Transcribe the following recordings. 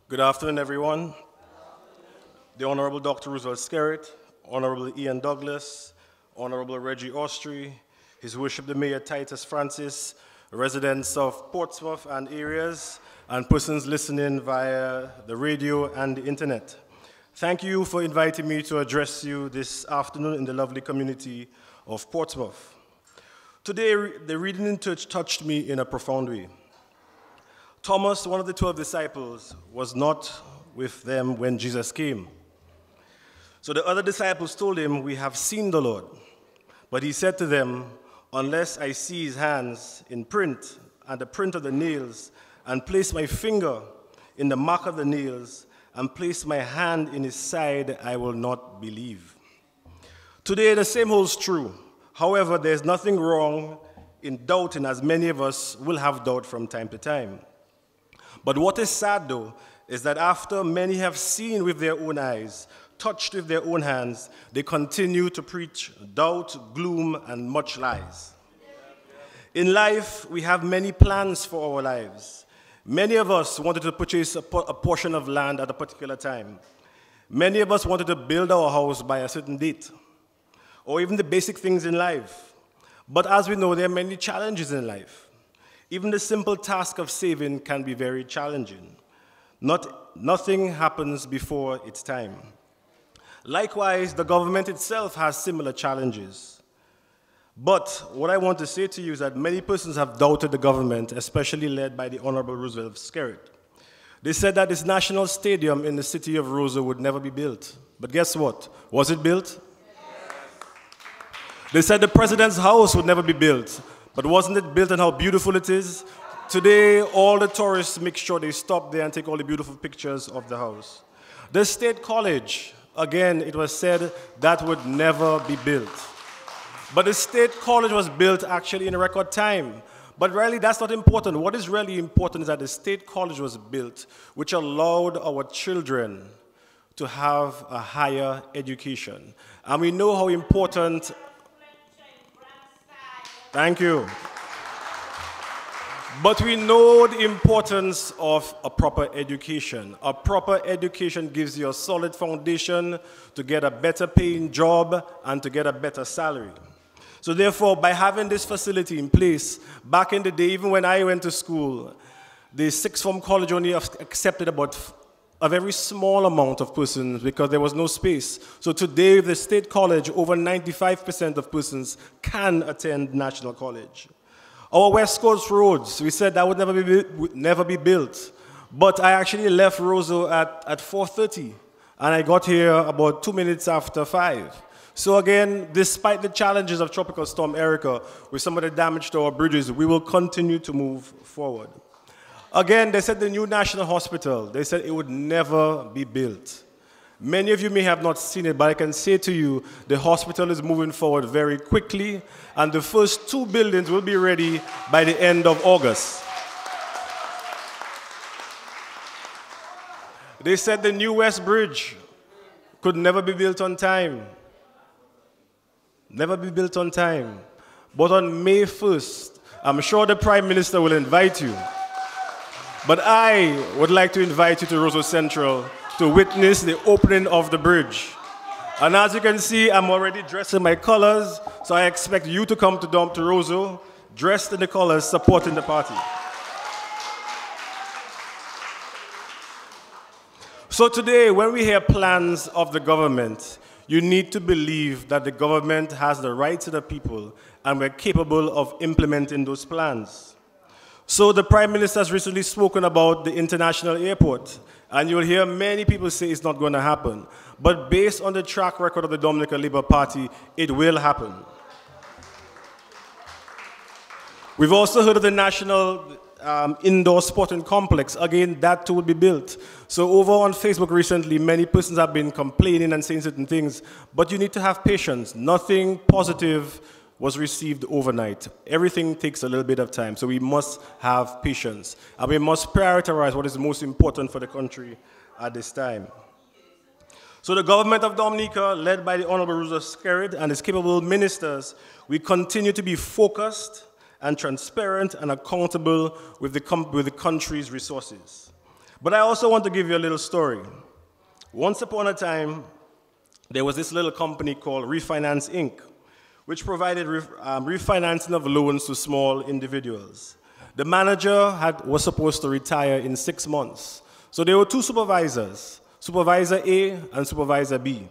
Good afternoon, everyone. The Honorable Dr. Roosevelt Skerritt, Honorable Ian Douglas, Honorable Reggie Austrie, His Worship the Mayor Titus Francis, residents of Portsmouth and areas, and persons listening via the radio and the internet. Thank you for inviting me to address you this afternoon in the lovely community of Portsmouth. Today, the reading in church touched me in a profound way. Thomas, one of the 12 disciples, was not with them when Jesus came. So the other disciples told him, "We have seen the Lord." But he said to them, "Unless I see his hands in print and the print of the nails, and place my finger in the mark of the nails, and place my hand in his side, I will not believe." Today, the same holds true. However, there's nothing wrong in doubting, as many of us will have doubt from time to time. But what is sad, though, is that after many have seen with their own eyes, touched with their own hands, they continue to preach doubt, gloom, and much lies. In life, we have many plans for our lives. Many of us wanted to purchase a portion of land at a particular time. Many of us wanted to build our house by a certain date, or even the basic things in life. But as we know, there are many challenges in life. Even the simple task of saving can be very challenging. Nothing happens before its time. Likewise, the government itself has similar challenges. But what I want to say to you is that many persons have doubted the government, especially led by the Honorable Roosevelt Skerritt. They said that this national stadium in the city of Roseau would never be built. But guess what? Was it built? Yes. They said the president's house would never be built. But wasn't it built and how beautiful it is? Today, all the tourists make sure they stop there and take all the beautiful pictures of the house. The State College, again, it was said that would never be built. But the State College was built actually in a record time. But really, that's not important. What is really important is that the State College was built, which allowed our children to have a higher education. And we know how important... Thank you. But we know the importance of a proper education. A proper education gives you a solid foundation to get a better paying job and to get a better salary. So therefore, by having this facility in place, back in the day, even when I went to school, the sixth form college only accepted about a very small amount of persons because there was no space. So today, the State College, over 95% of persons can attend National College. Our West Coast roads, we said that would never be built. But I actually left Roseau at 4:30, and I got here about 2 minutes after 5. So again, despite the challenges of Tropical Storm Erica, with some of the damage to our bridges, we will continue to move forward. Again, they said the new National Hospital, they said it would never be built. Many of you may have not seen it, but I can say to you, the hospital is moving forward very quickly, and the first 2 buildings will be ready by the end of August. They said the new West Bridge could never be built on time. Never be built on time. But on May 1st, I'm sure the Prime Minister will invite you. But I would like to invite you to Roseau Central to witness the opening of the bridge. And as you can see, I'm already dressed in my colors, so I expect you to come to Roseau, dressed in the colors, supporting the party. So today, when we hear plans of the government, you need to believe that the government has the rights of the people and we're capable of implementing those plans. So the Prime Minister has recently spoken about the international airport, and you'll hear many people say it's not going to happen. But based on the track record of the Dominica Labour Party, it will happen. We've also heard of the National Indoor Sporting Complex. Again, that too will be built. So over on Facebook recently, many persons have been complaining and saying certain things, but you need to have patience. Nothing positive was received overnight. Everything takes a little bit of time, so we must have patience. And we must prioritize what is most important for the country at this time. So the Government of Dominica, led by the Honorable Roosevelt Skerritt and his capable ministers, we continue to be focused and transparent and accountable with the country's resources. But I also want to give you a little story. Once upon a time, there was this little company called Refinance Inc., which provided refinancing of loans to small individuals. The manager was supposed to retire in 6 months. So there were two supervisors, Supervisor A and Supervisor B.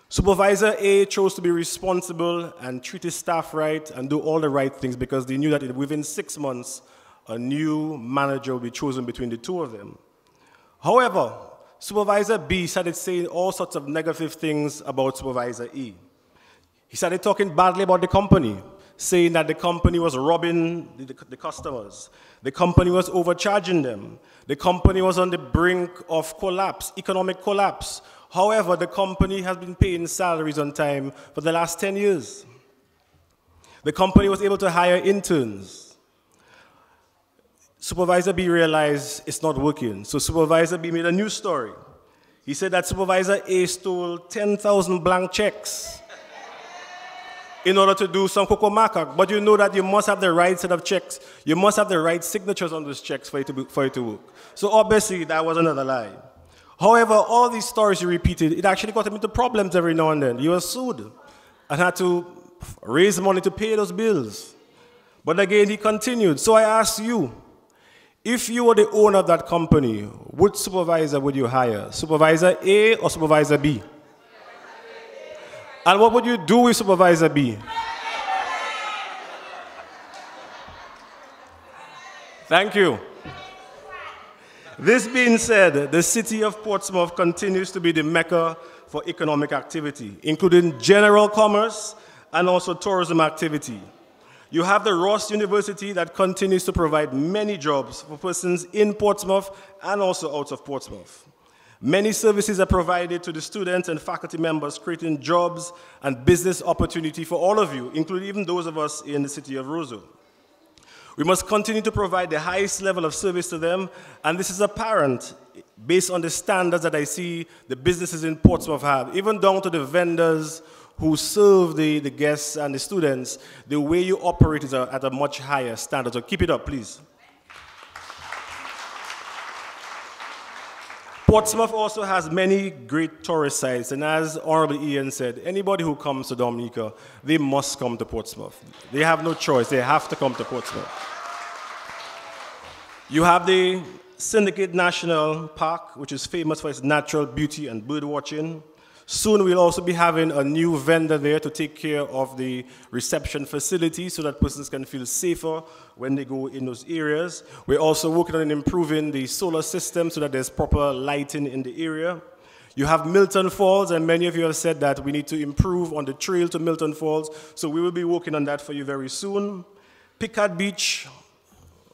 Supervisor A chose to be responsible and treat his staff right and do all the right things because they knew that within 6 months, a new manager would be chosen between the two of them. However, Supervisor B started saying all sorts of negative things about Supervisor E. He started talking badly about the company, saying that the company was robbing the customers. The company was overcharging them. The company was on the brink of collapse, economic collapse. However, the company has been paying salaries on time for the last 10 years. The company was able to hire interns. Supervisor B realized it's not working, so Supervisor B made a new story. He said that Supervisor A stole 10,000 blank checks in order to do some cocoa-macaque. But you know that you must have the right set of checks. You must have the right signatures on those checks for it to work. So obviously, that was another lie. However, all these stories he repeated, it actually got him into problems every now and then. He was sued and had to raise money to pay those bills. But again, he continued. So I ask you, if you were the owner of that company, which supervisor would you hire? Supervisor A or Supervisor B? And what would you do with Supervisor B? Thank you. This being said, the city of Portsmouth continues to be the mecca for economic activity, including general commerce and also tourism activity. You have the Ross University that continues to provide many jobs for persons in Portsmouth and also out of Portsmouth. Many services are provided to the students and faculty members, creating jobs and business opportunity for all of you, including even those of us in the city of Roseau. We must continue to provide the highest level of service to them, and this is apparent based on the standards that I see the businesses in Portsmouth have, even down to the vendors who serve the guests and the students. The way you operate is at a much higher standard, so keep it up, please. Portsmouth also has many great tourist sites, and as Honorable Ian said, anybody who comes to Dominica, they must come to Portsmouth. They have no choice, they have to come to Portsmouth. You have the Syndicate National Park, which is famous for its natural beauty and bird watching. Soon we'll also be having a new vendor there to take care of the reception facility so that persons can feel safer when they go in those areas. We're also working on improving the solar system so that there's proper lighting in the area. You have Milton Falls, and many of you have said that we need to improve on the trail to Milton Falls, so we will be working on that for you very soon. Picard Beach,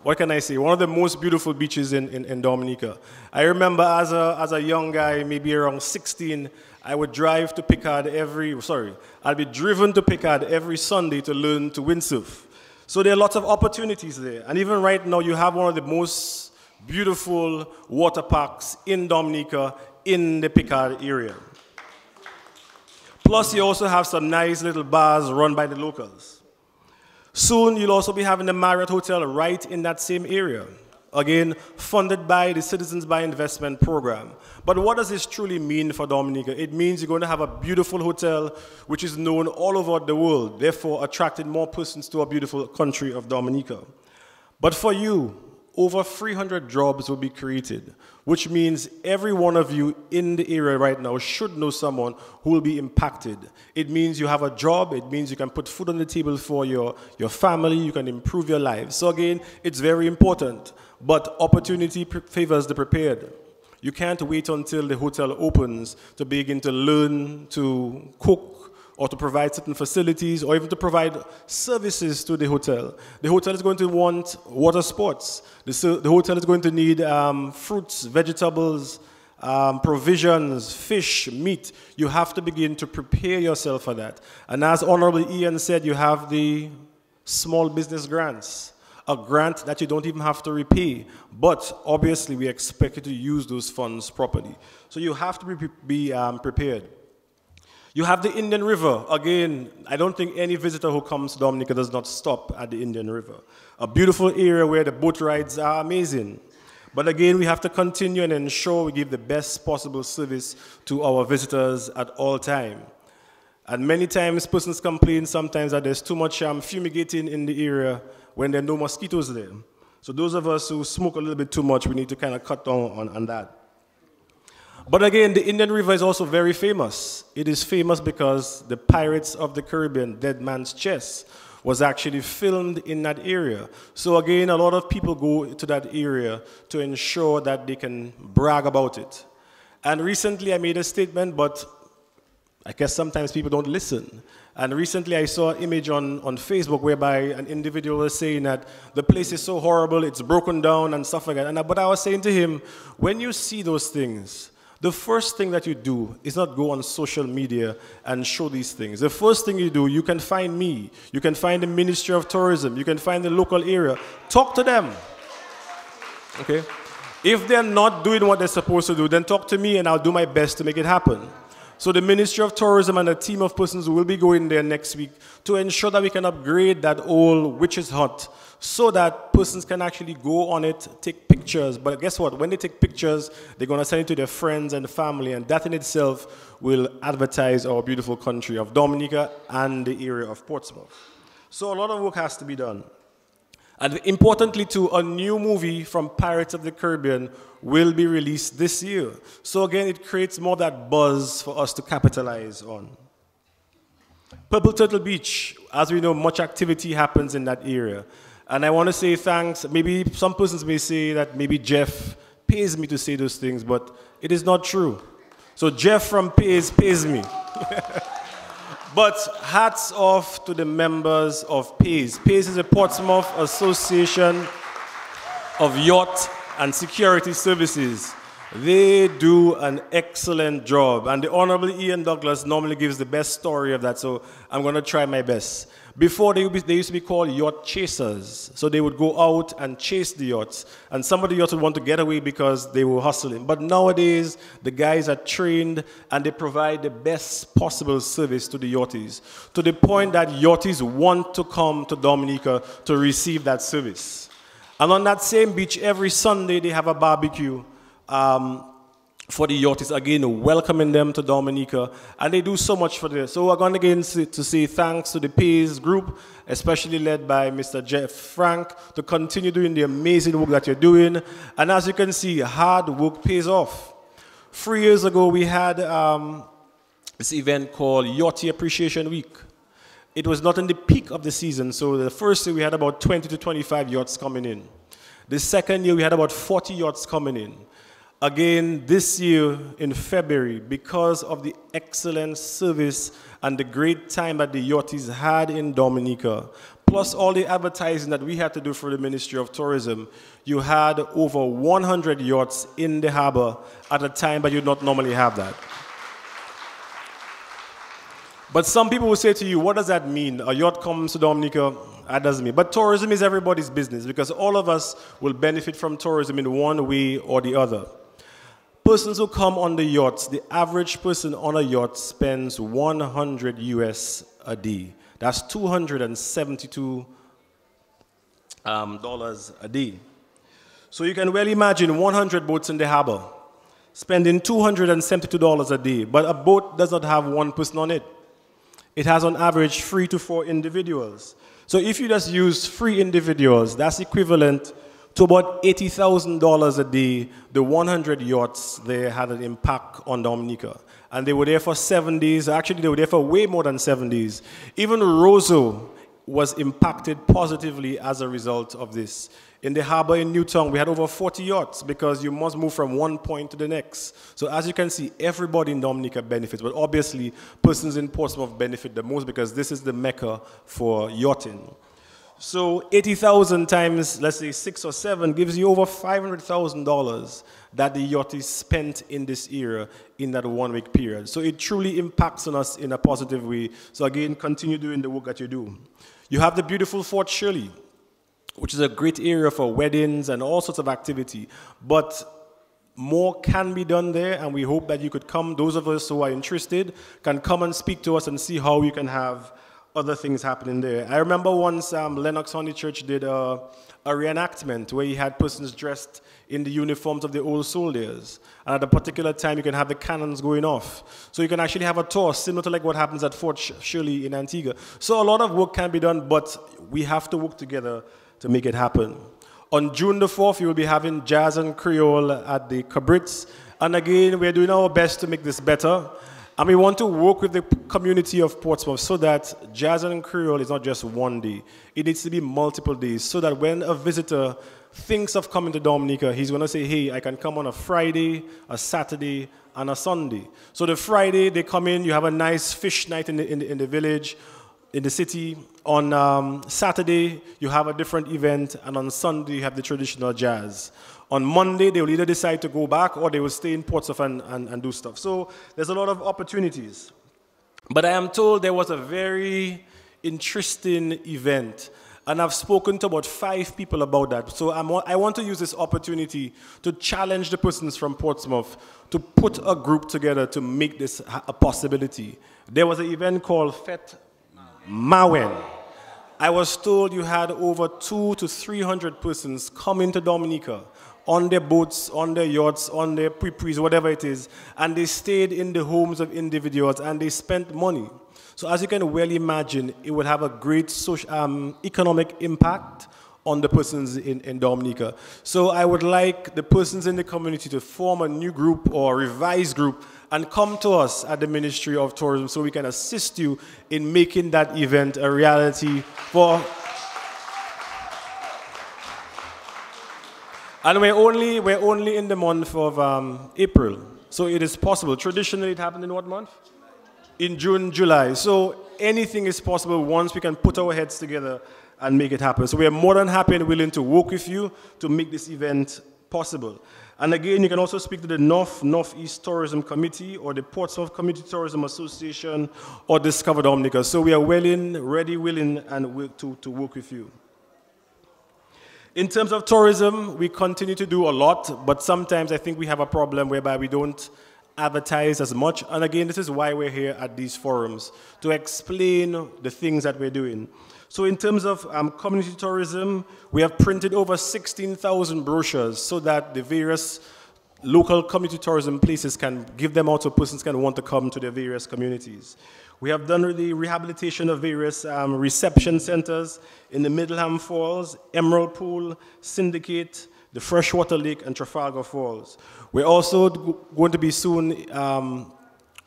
what can I say? One of the most beautiful beaches in Dominica. I remember as a young guy, maybe around 16, I would drive to Picard I'd be driven to Picard every Sunday to learn to windsurf. So there are lots of opportunities there. And even right now, you have one of the most beautiful water parks in Dominica in the Picard area. Plus, you also have some nice little bars run by the locals. Soon, you'll also be having the Marriott Hotel right in that same area. Again, funded by the Citizens by Investment Program. But what does this truly mean for Dominica? It means you're going to have a beautiful hotel which is known all over the world, therefore attracting more persons to our beautiful country of Dominica. But for you, over 300 jobs will be created, which means every one of you in the area right now should know someone who will be impacted. It means you have a job, it means you can put food on the table for your family, you can improve your lives. So again, it's very important, but opportunity favors the prepared. You can't wait until the hotel opens to begin to learn to cook or to provide certain facilities or even to provide services to the hotel. The hotel is going to want water sports. The hotel is going to need fruits, vegetables, provisions, fish, meat. You have to begin to prepare yourself for that. And as Honorable Ian said, you have the small business grants. A grant that you don't even have to repay, but obviously we expect you to use those funds properly. So you have to be prepared. You have the Indian River. Again, I don't think any visitor who comes to Dominica does not stop at the Indian River. A beautiful area where the boat rides are amazing. But again, we have to continue and ensure we give the best possible service to our visitors at all time. And many times, persons complain sometimes that there's too much fumigating in the area when there are no mosquitoes there. So those of us who smoke a little bit too much, we need to kind of cut down on that. But again, the Indian River is also very famous. It is famous because the Pirates of the Caribbean, Dead Man's Chest, was actually filmed in that area. So again, a lot of people go to that area to ensure that they can brag about it. And recently I made a statement, but I guess sometimes people don't listen. And recently I saw an image on Facebook whereby an individual was saying that the place is so horrible, it's broken down and stuff like that. But I was saying to him, when you see those things, the first thing that you do is not go on social media and show these things. The first thing you do, you can find me, you can find the Ministry of Tourism, you can find the local area. Talk to them, okay? If they're not doing what they're supposed to do, then talk to me and I'll do my best to make it happen. So the Ministry of Tourism and a team of persons will be going there next week to ensure that we can upgrade that old witch's hut so that persons can actually go on it, take pictures. But guess what? When they take pictures, they're going to send it to their friends and family, and that in itself will advertise our beautiful country of Dominica and the area of Portsmouth. So a lot of work has to be done. And importantly too, a new movie from Pirates of the Caribbean will be released this year. So again, it creates more of that buzz for us to capitalize on. Purple Turtle Beach, as we know, much activity happens in that area. And I want to say thanks. Maybe some persons may say that maybe Jeff pays me to say those things, but it is not true. So Jeff from pays me. But hats off to the members of PAYS. PAYS is a Portsmouth Association of Yacht and Security Services. They do an excellent job. And the Honorable Ian Douglas normally gives the best story of that, so I'm going to try my best. Before, they used to be called yacht chasers. So they would go out and chase the yachts. And some of the yachts would want to get away because they were hustling. But nowadays, the guys are trained and they provide the best possible service to the yachties, to the point that yachties want to come to Dominica to receive that service. And on that same beach, every Sunday, they have a barbecue for the yachties, again, welcoming them to Dominica, and they do so much for this. So we're going again to say thanks to the PAYS group, especially led by Mr. Jeff Frank, to continue doing the amazing work that you're doing. And as you can see, hard work pays off. 3 years ago, we had this event called Yachty Appreciation Week. It was not in the peak of the season, so the first year we had about 20 to 25 yachts coming in. The second year we had about 40 yachts coming in. Again, this year in February, because of the excellent service and the great time that the yachties had in Dominica, plus all the advertising that we had to do for the Ministry of Tourism, you had over 100 yachts in the harbor at a time that you'd not normally have that. But some people will say to you, what does that mean? A yacht comes to Dominica, that doesn't mean. But tourism is everybody's business because all of us will benefit from tourism in one way or the other. Persons who come on the yachts, the average person on a yacht spends 100 US a day. That's $272 a day. So you can well imagine 100 boats in the harbor spending $272 a day, but a boat does not have one person on it. It has on average 3 to 4 individuals. So if you just use 3 individuals, that's equivalent to about $80,000 a day. The 100 yachts, they had an impact on Dominica. And they were there for 7 days. Actually, they were there for way more than 7 days. Even Roseau was impacted positively as a result of this. In the harbor in New Tonge, we had over 40 yachts because you must move from one point to the next. So as you can see, everybody in Dominica benefits, but obviously persons in Portsmouth benefit the most because this is the mecca for yachting. So 80,000 times, let's say 6 or 7, gives you over $500,000 that the yachties spent in this era in that 1 week period. So it truly impacts on us in a positive way. So again, continue doing the work that you do. You have the beautiful Fort Shirley, which is a great area for weddings and all sorts of activity. But more can be done there, and we hope that you could come. Those of us who are interested can come and speak to us and see how we can have other things happening there. I remember once Lennox Honey Church did a reenactment where he had persons dressed in the uniforms of the old soldiers. And at a particular time, you can have the cannons going off. So you can actually have a tour similar to like what happens at Fort Shirley in Antigua. So a lot of work can be done, but we have to work together to make it happen. On June the 4th, you will be having Jazz and Creole at the Cabrits. And again, we're doing our best to make this better. And we want to work with the community of Portsmouth so that Jazz and Creole is not just one day. It needs to be multiple days so that when a visitor thinks of coming to Dominica, he's going to say, hey, I can come on a Friday, a Saturday, and a Sunday. So the Friday, they come in, you have a nice fish night in the village, in the city. On Saturday, you have a different event, and on Sunday, you have the traditional jazz. On Monday, they will either decide to go back or they will stay in Portsmouth and do stuff. So there's a lot of opportunities. But I am told there was a very interesting event, and I've spoken to about 5 people about that. So I want to use this opportunity to challenge the persons from Portsmouth to put a group together to make this a possibility. There was an event called Fete Mawen. I was told you had over 200 to 300 persons coming to Dominica on their boats, on their yachts, on their pre-prees, whatever it is, and they stayed in the homes of individuals and they spent money. So as you can well imagine, it would have a great social, economic impact on the persons in Dominica. So I would like the persons in the community to form a new group or revised group and come to us at the Ministry of Tourism so we can assist you in making that event a reality for... And we're only in the month of April, so it is possible. Traditionally, it happened in what month? In June, July. So anything is possible once we can put our heads together and make it happen. So we are more than happy and willing to work with you to make this event possible. And again, you can also speak to the Northeast Tourism Committee or the Portsmouth Community Tourism Association or Discover Dominica. So we are ready, willing, and to work with you. In terms of tourism, we continue to do a lot, but sometimes I think we have a problem whereby we don't advertise as much. And again, this is why we're here at these forums, to explain the things that we're doing. So in terms of community tourism, we have printed over 16,000 brochures so that the various local community tourism places can give them out so persons can want to come to their various communities. We have done the rehabilitation of various reception centers in the Middleham Falls, Emerald Pool, Syndicate, the Freshwater Lake, and Trafalgar Falls. We're also going to be soon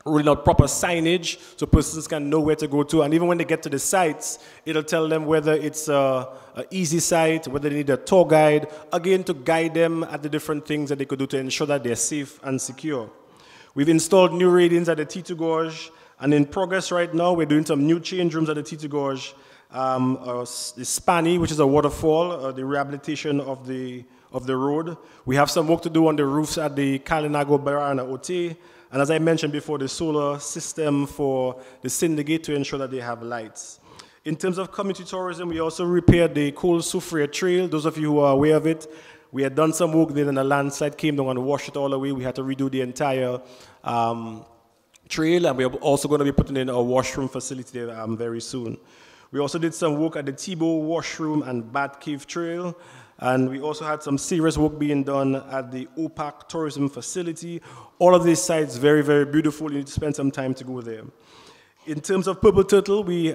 rolling out proper signage so persons can know where to go to. And even when they get to the sites, it'll tell them whether it's an easy site, whether they need a tour guide, again, to guide them at the different things that they could do to ensure that they're safe and secure. We've installed new ratings at the T2 Gorge, and in progress right now, we're doing some new change rooms at the T2 Gorge, the Spanny, which is a waterfall, the rehabilitation of the road. We have some work to do on the roofs at the Kalinago Barana Ote, and as I mentioned before, the solar system for the Syndicate to ensure that they have lights. In terms of community tourism, we also repaired the Cole Soufriere Trail. Those of you who are aware of it, we had done some work there and a landslide came down and washed it all away. We had to redo the entire trail, and we are also going to be putting in a washroom facility there very soon. We also did some work at the Tebow Washroom and Bat Cave Trail, and we also had some serious work being done at the OPAC Tourism Facility. All of these sites very, very beautiful. You need to spend some time to go there. In terms of Purple Turtle, we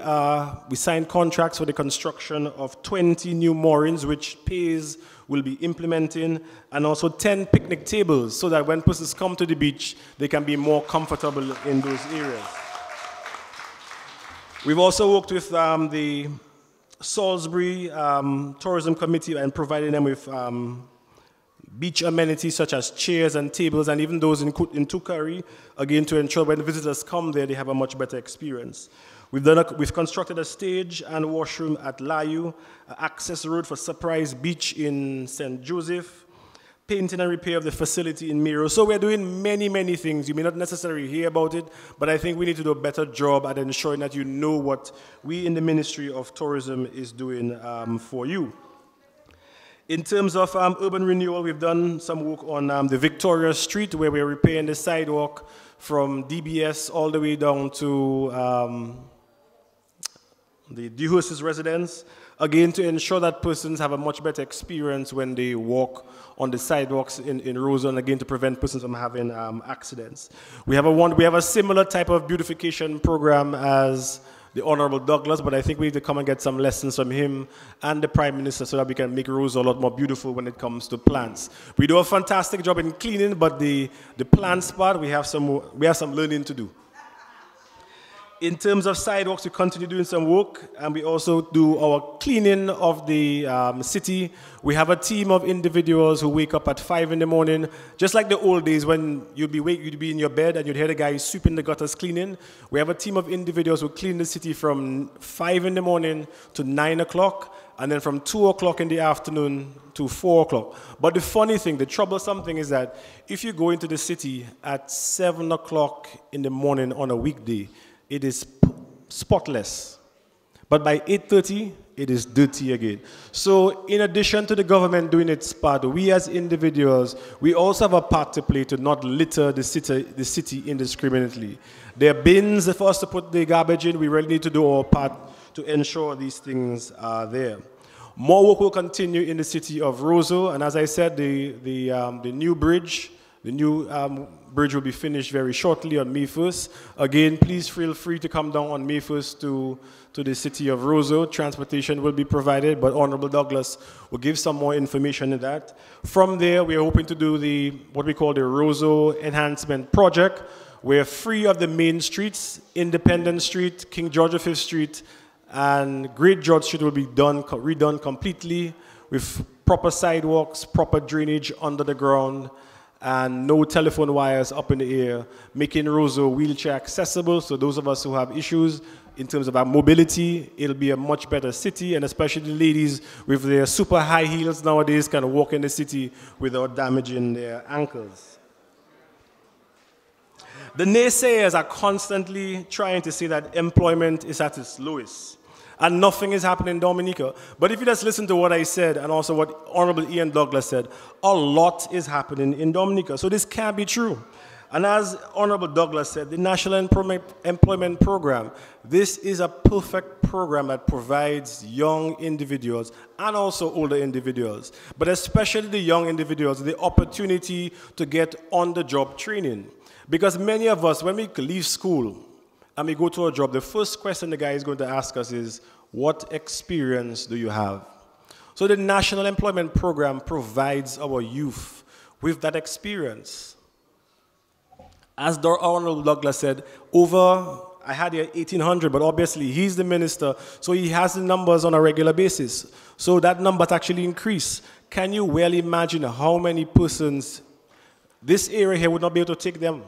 signed contracts for the construction of 20 new moorings, which Pays will be implementing, and also 10 picnic tables, so that when persons come to the beach, they can be more comfortable in those areas. We've also worked with the Salisbury Tourism Committee and providing them with beach amenities such as chairs and tables, and even those in Tukari, again, to ensure when visitors come there, they have a much better experience. We've constructed a stage and washroom at Layu, access road for Surprise Beach in St. Joseph, painting and repair of the facility in Miro. So we're doing many, many things. You may not necessarily hear about it, but I think we need to do a better job at ensuring that you know what we in the Ministry of Tourism is doing for you. In terms of urban renewal, we've done some work on the Victoria Street, where we're repairing the sidewalk from DBS all the way down to the Dewhurst's residents, again to ensure that persons have a much better experience when they walk on the sidewalks in Roseau, and again to prevent persons from having accidents. We have a similar type of beautification program as the Honorable Douglas, but I think we need to come and get some lessons from him and the Prime Minister so that we can make Roseau a lot more beautiful when it comes to plants. We do a fantastic job in cleaning, but the plants part, we have some learning to do. In terms of sidewalks, we continue doing some work, and we also do our cleaning of the city. We have a team of individuals who wake up at 5 in the morning, just like the old days when you'd be in your bed and you'd hear the guy sweeping the gutters cleaning. We have a team of individuals who clean the city from 5 in the morning to 9 o'clock, and then from 2 o'clock in the afternoon to 4 o'clock. But the funny thing, the troublesome thing is that if you go into the city at 7 o'clock in the morning on a weekday, it is spotless. But by 8:30, it is dirty again. So in addition to the government doing its part, we as individuals, we also have a part to play to not litter the city indiscriminately. There are bins for us to put the garbage in. We really need to do our part to ensure these things are there. More work will continue in the city of Roseau, and as I said, the new bridge will be finished very shortly on May 1st. Again, please feel free to come down on May 1st to the city of Roseau. Transportation will be provided, but Honorable Douglas will give some more information on that. From there, we are hoping to do what we call the Roseau Enhancement Project, where 3 of the main streets, Independence Street, King George V Street, and Great George Street will be redone completely with proper sidewalks, proper drainage under the ground, and no telephone wires up in the air, making Roseau wheelchair accessible. So those of us who have issues in terms of our mobility, it'll be a much better city, and especially the ladies with their super high heels nowadays can walk in the city without damaging their ankles. The naysayers are constantly trying to say that employment is at its lowest and nothing is happening in Dominica. But if you just listen to what I said and also what Honorable Ian Douglas said, a lot is happening in Dominica. So this can't be true. And as Honorable Douglas said, the National Employment Program, this is a perfect program that provides young individuals and also older individuals, but especially the young individuals, the opportunity to get on-the-job training. Because many of us, when we leave school, and we go to a job, the first question the guy is going to ask us is, what experience do you have? So the National Employment Program provides our youth with that experience. As Honorable Douglas said, I had here 1,800, but obviously he's the minister, so he has the numbers on a regular basis. So that number's actually increased. Can you well imagine how many persons this area here would not be able to take them?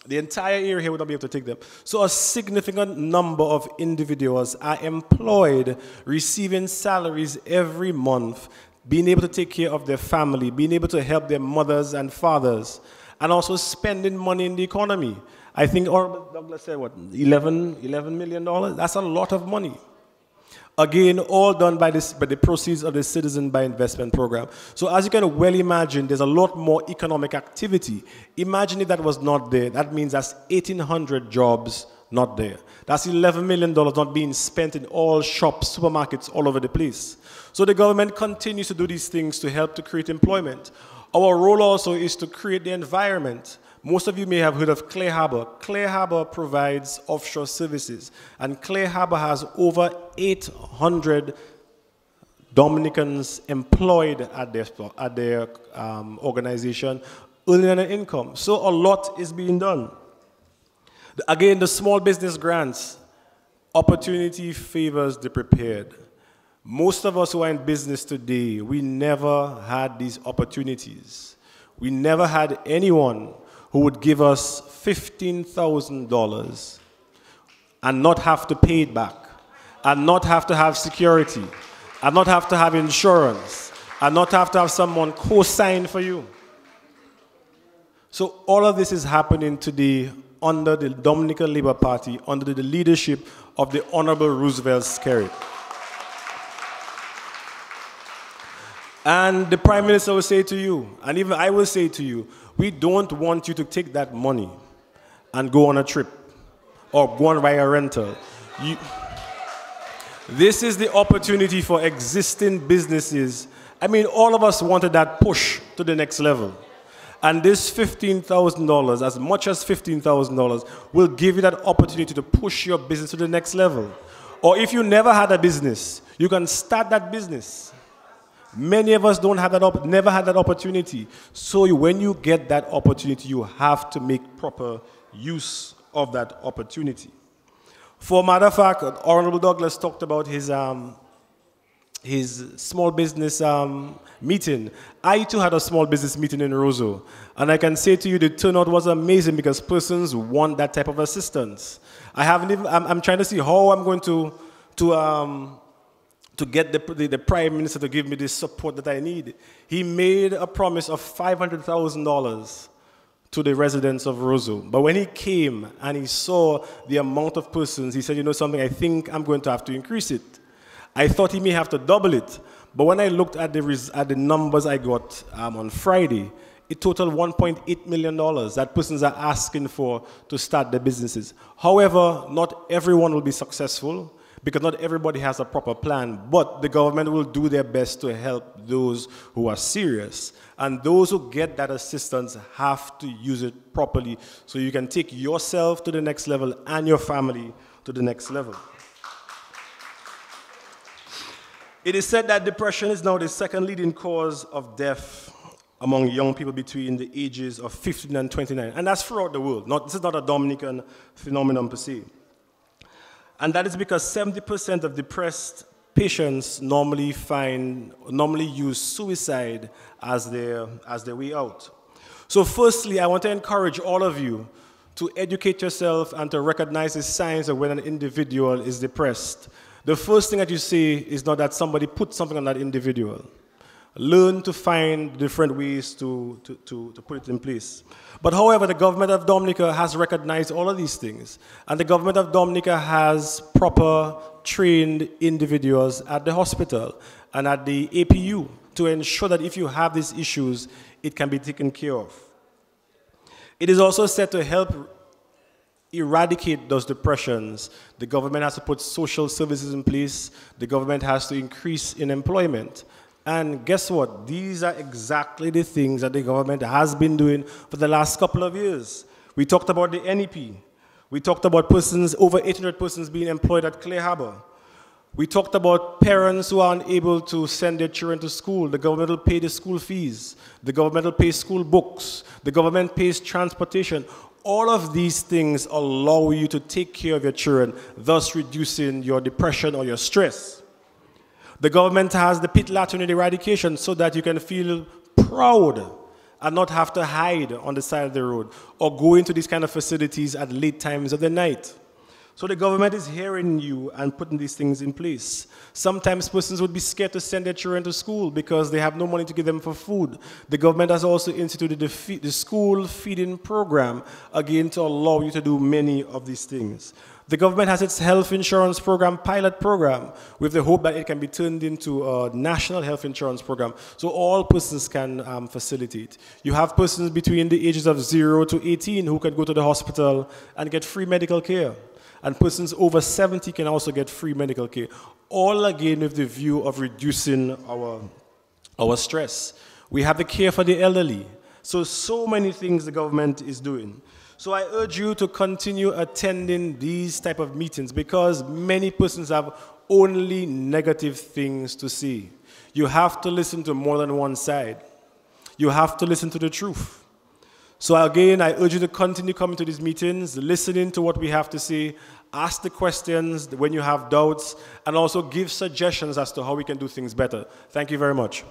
The entire area here would not be able to take them. So a significant number of individuals are employed, receiving salaries every month, being able to take care of their family, being able to help their mothers and fathers, and also spending money in the economy. I think Honorable Douglas said, what, $11 million? That's a lot of money. Again, all done by the proceeds of the Citizen by Investment Program. So as you can well imagine, there's a lot more economic activity. Imagine if that was not there. That means that's 1,800 jobs not there. That's $11 million not being spent in all shops, supermarkets all over the place. So the government continues to do these things to help to create employment. Our role also is to create the environment. Most of you may have heard of Clare Harbor. Clare Harbor provides offshore services, and Clare Harbor has over 800 Dominicans employed at their organization, earning an income. So a lot is being done. Again, the small business grants, opportunity favors the prepared. Most of us who are in business today, we never had these opportunities. We never had anyone who would give us $15,000 and not have to pay it back, and not have to have security, and not have to have insurance, and not have to have someone co-sign for you. So all of this is happening today under the Dominica Labour Party, under the leadership of the Honorable Roosevelt Skerrit. And the Prime Minister will say to you, and even I will say to you, we don't want you to take that money and go on a trip or go on via rental. This is the opportunity for existing businesses. I mean, all of us wanted that push to the next level. And this $15,000, as much as $15,000, will give you that opportunity to push your business to the next level. Or if you never had a business, you can start that business. Many of us don't have that never had that opportunity. So when you get that opportunity, you have to make proper use of that opportunity. For a matter of fact, Honorable Douglas talked about his small business meeting. I too had a small business meeting in Roseau. And I can say to you the turnout was amazing because persons want that type of assistance. I'm trying to see how I'm going to get the Prime Minister to give me the support that I need. He made a promise of $500,000 to the residents of Roseau. But when he came and he saw the amount of persons, he said, you know something, I think I'm going to have to increase it. I thought he may have to double it. But when I looked at the numbers I got on Friday, it totaled $1.8 million that persons are asking for to start their businesses. However, not everyone will be successful because not everybody has a proper plan, but the government will do their best to help those who are serious. And those who get that assistance have to use it properly so you can take yourself to the next level and your family to the next level. It is said that depression is now the second leading cause of death among young people between the ages of 15 and 29. And that's throughout the world. This is not a Dominican phenomenon per se. And that is because 70% of depressed patients normally use suicide as their way out. So firstly, I want to encourage all of you to educate yourself and to recognize the signs of when an individual is depressed. The first thing that you see is not that somebody put something on that individual. Learn to find different ways to put it in place. But however, the Government of Dominica has recognized all of these things. And the Government of Dominica has proper trained individuals at the hospital and at the APU to ensure that if you have these issues, it can be taken care of. It is also said to help eradicate those depressions. The government has to put social services in place. The government has to increase in employment. And guess what? These are exactly the things that the government has been doing for the last couple of years. We talked about the NEP. We talked about over 800 persons being employed at Clear Harbor. We talked about parents who are unable to send their children to school. The government will pay the school fees. The government will pay school books. The government pays transportation. All of these things allow you to take care of your children, thus reducing your depression or your stress. The government has the pit latrine eradication so that you can feel proud and not have to hide on the side of the road or go into these kind of facilities at late times of the night. So the government is hearing you and putting these things in place. Sometimes persons would be scared to send their children to school because they have no money to give them for food. The government has also instituted the school feeding program, again, to allow you to do many of these things. The government has its health insurance program, pilot program, with the hope that it can be turned into a national health insurance program, so all persons can facilitate. You have persons between the ages of 0 to 18 who can go to the hospital and get free medical care. And persons over 70 can also get free medical care, all again with the view of reducing our stress. We have the care for the elderly. So many things the government is doing. So I urge you to continue attending these type of meetings because many persons have only negative things to say. You have to listen to more than one side. You have to listen to the truth. So again, I urge you to continue coming to these meetings, listening to what we have to say, ask the questions when you have doubts, and also give suggestions as to how we can do things better. Thank you very much.